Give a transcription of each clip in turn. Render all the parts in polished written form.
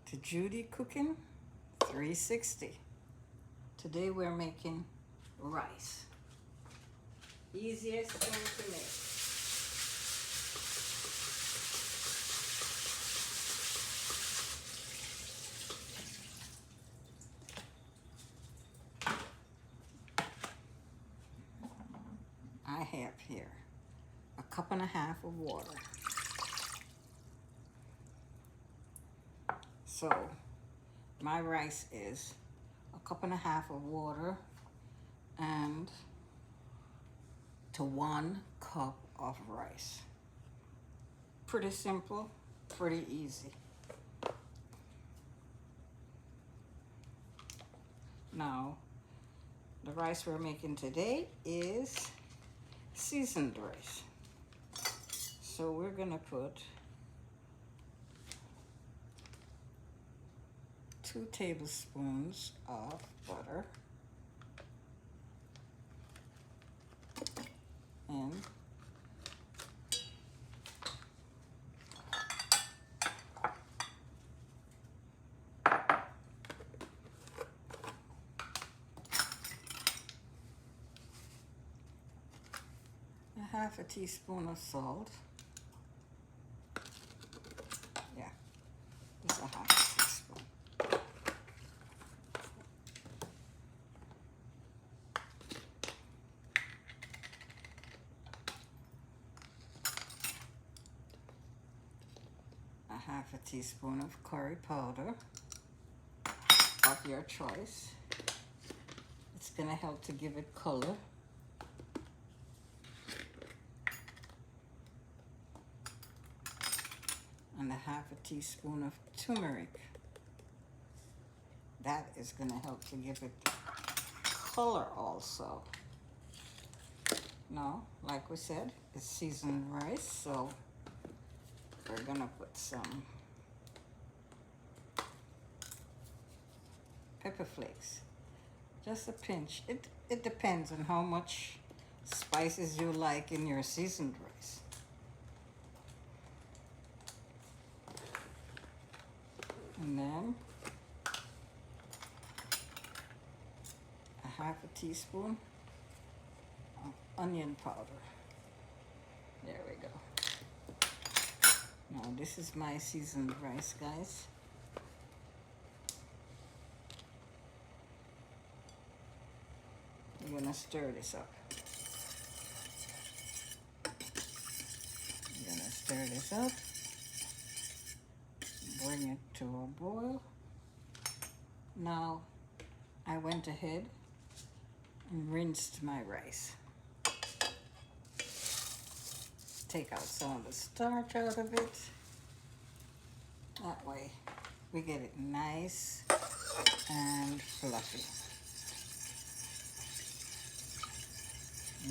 to Judy Cooking 360. Today we're making rice. Easiest thing to make. I have here a cup and a half of water. So my rice is a cup and a half of water and to 1 cup of rice. Pretty simple, pretty easy. Now, the rice we're making today is seasoned rice. So we're gonna put 2 tablespoons of butter and a half a teaspoon of salt. Yeah, just a half a teaspoon. A half a teaspoon of curry powder of your choice. It's gonna help to give it color. And a half a teaspoon of turmeric. That is gonna help to give it color also. Now, like we said, it's seasoned rice, so we're gonna put some pepper flakes. Just a pinch. It depends on how much spices you like in your seasoned rice. And then a half a teaspoon of onion powder. There we go. Now this is my seasoned rice, guys. We're gonna stir this up. We're gonna stir this up. Bring it to a boil. Now, I went ahead and rinsed my rice. Take out some of the starch out of it. That way, we get it nice and fluffy.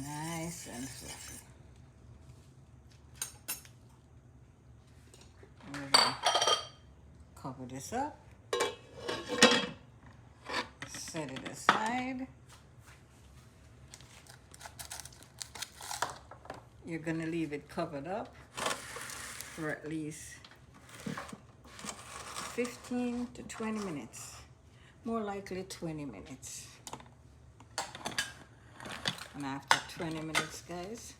Nice and fluffy. We're gonna cover this up. Set it aside. You're gonna leave it covered up for at least 15 to 20 minutes. More likely 20 minutes. And after 20 minutes, guys,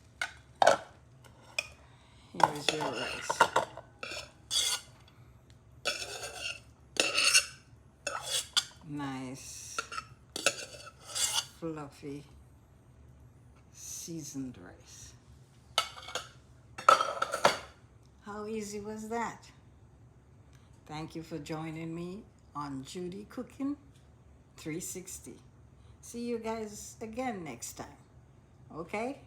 here is your rice. Nice, fluffy, seasoned rice. How easy was that? Thank you for joining me on Judy Cooking 360. See you guys again next time. Okay?